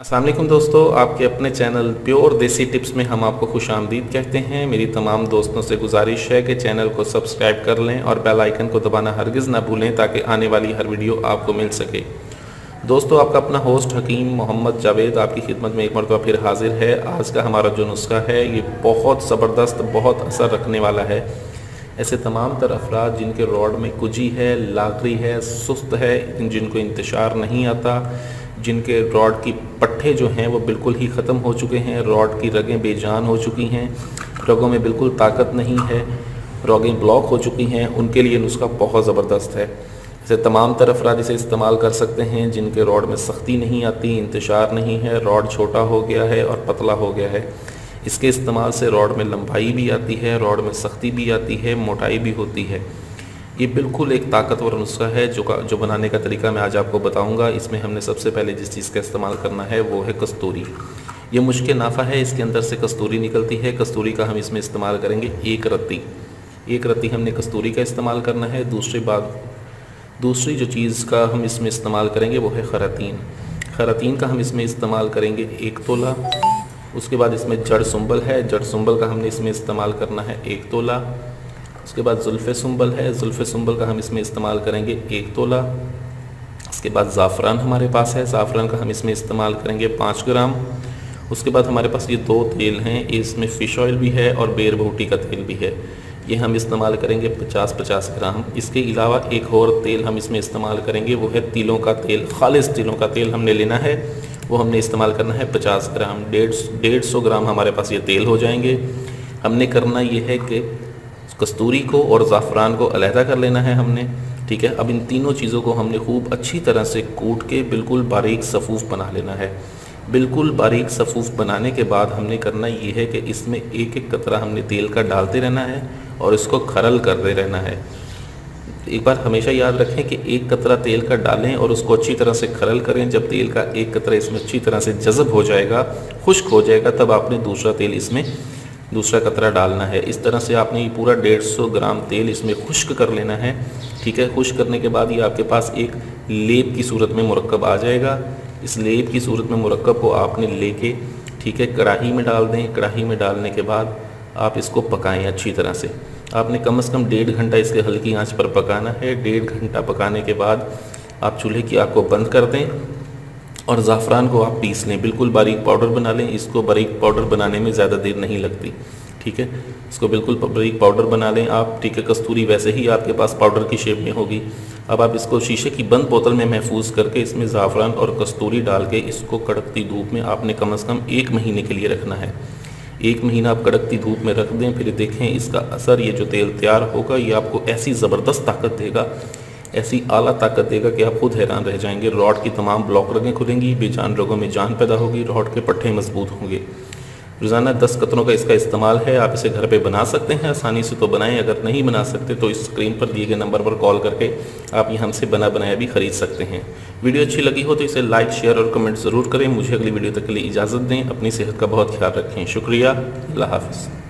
अस्सलाम वालेकुम दोस्तों, आपके अपने चैनल प्योर देसी टिप्स में हम आपको खुशामदीद कहते हैं। मेरी तमाम दोस्तों से गुजारिश है कि चैनल को सब्सक्राइब कर लें और बेल आइकन को दबाना हरगिज़ ना भूलें ताकि आने वाली हर वीडियो आपको मिल सके। दोस्तों, आपका अपना होस्ट हकीम मोहम्मद जावेद आपकी खिदमत में एक मरतबा फिर हाजिर है। आज का हमारा जो नुस्खा है ये बहुत ज़बरदस्त, बहुत असर रखने वाला है। ऐसे तमाम तर अफराद जिनके रॉड में कुजी है, लागरी है, सुस्त है, जिनको इंतशार नहीं आता, जिनके रॉड की पट्टे जो हैं वो बिल्कुल ही ख़त्म हो चुके हैं, रॉड की रगें बेजान हो चुकी हैं, रगों में बिल्कुल ताकत नहीं है, रगें ब्लॉक हो चुकी हैं, उनके लिए नुस्खा बहुत ज़बरदस्त है। ऐसे तमाम तर अफराद इसे इस्तेमाल कर सकते हैं जिनके रॉड में सख्ती नहीं आती, इंतशार नहीं है, रॉड छोटा हो गया है और पतला हो गया है। इसके इस्तेमाल से रॉड में लंबाई भी आती है, रॉड में सख्ती भी आती है, मोटाई भी होती है। ये बिल्कुल एक ताकतवर नुस्खा है जो बनाने का तरीका मैं आज आपको बताऊंगा। इसमें हमने सबसे पहले जिस चीज़ का इस्तेमाल करना है वो है कस्तूरी। ये मुश्क नाफ़ा है, इसके अंदर से कस्तूरी निकलती है। कस्तूरी का हम इसमें इस्तेमाल करेंगे एक रत्ती हमने कस्तूरी का इस्तेमाल करना है। दूसरी जो चीज़ का हम इसमें इस्तेमाल करेंगे वो है खरातीन का हम इसमें इस्तेमाल करेंगे 1 तोला। उसके बाद इसमें जड़ सुंबल है, जड़ सुंबल का हमने इसमें इस्तेमाल करना है 1 तोला। उसके बाद जुल्फ़े सुंबल है, जुल्फ़े सुंबल का हम इसमें इस्तेमाल करेंगे 1 तोला। उसके बाद ज़ाफ़रान हमारे पास है, ज़ाफ़रान का हम इसमें इस्तेमाल करेंगे 5 ग्राम। उसके बाद हमारे पास ये 2 तेल हैं, इसमें फ़िश ऑयल भी है और बेर बूटी का तेल भी है, ये हम इस्तेमाल करेंगे 50-50 ग्राम। इसके अलावा एक और तेल हम इसमें इस्तेमाल करेंगे, वो है तिलों का तेल। खालिस तिलों का तेल हमने लेना है, वो हमने इस्तेमाल करना है 50 ग्राम। 150 ग्राम हमारे पास ये तेल हो जाएंगे। हमने करना ये है कि कस्तूरी को और ज़ाफ़रान को अलहदा कर लेना है हमने, ठीक है। अब इन तीनों चीज़ों को हमने खूब अच्छी तरह से कूट के बिल्कुल बारीक सफ़ूफ़ बना लेना है। बिल्कुल बारीक सफ़ूफ़ बनाने के बाद हमने करना ये है कि इसमें एक एक कतरा हमने तेल का डालते रहना है और इसको खरल करते रहना है। एक बार हमेशा याद रखें कि एक कतरा तेल का डालें और उसको अच्छी तरह से खरल करें। जब तेल का एक कतरा इसमें अच्छी तरह से जज़ब हो जाएगा, खुश्क हो जाएगा, तब आपने दूसरा तेल इसमें दूसरा कतरा डालना है। इस तरह से आपने ये पूरा 150 ग्राम तेल इसमें खुश्क कर लेना है, ठीक है। खुश्क करने के बाद ये आपके पास एक लेप की सूरत में मुरक्कब आ जाएगा। इस लेप की सूरत में मुरक्कब को आपने लेके, ठीक है, कढ़ाई में डाल दें। कढ़ाई में डालने के बाद आप इसको पकाएं अच्छी तरह से। आपने कम से कम 1.5 घंटा इसके हल्की आंच पर पकाना है। 1.5 घंटा पकाने के बाद आप चूल्हे की आग को बंद कर दें और ज़ाफ़रान को आप पीस लें, बिल्कुल बारीक पाउडर बना लें। इसको बारीक पाउडर बनाने में ज़्यादा देर नहीं लगती, ठीक है। इसको बिल्कुल बारीक पाउडर बना लें आप, ठीक है। कस्तूरी वैसे ही आपके पास पाउडर की शेप में होगी। अब आप इसको शीशे की बंद बोतल में महफूज करके इसमें ज़ाफ़रान और कस्तूरी डाल के इसको कड़कती धूप में आपने कम से कम 1 महीने के लिए रखना है। 1 महीना आप कड़कती धूप में रख दें, फिर देखें इसका असर। ये जो तेल तैयार होगा ये आपको ऐसी ज़बरदस्त ताकत देगा, ऐसी आला ताकत देगा कि आप खुद हैरान रह जाएंगे। रॉड की तमाम ब्लॉक रगें खुलेंगी, बेजान रगों में जान पैदा होगी, रॉड के पट्टे मजबूत होंगे। रोज़ाना 10 कतरों का इसका इस्तेमाल है। आप इसे घर पे बना सकते हैं, आसानी से तो बनाएं। अगर नहीं बना सकते तो इस स्क्रीन पर दिए गए नंबर पर कॉल करके आप ये हमसे बना बनाया भी ख़रीद सकते हैं। वीडियो अच्छी लगी हो तो इसे लाइक, शेयर और कमेंट ज़रूर करें। मुझे अगली वीडियो तक के लिए इजाज़त दें। अपनी सेहत का बहुत ख्याल रखें। शुक्रिया। अल्लाह हाफ़िज़।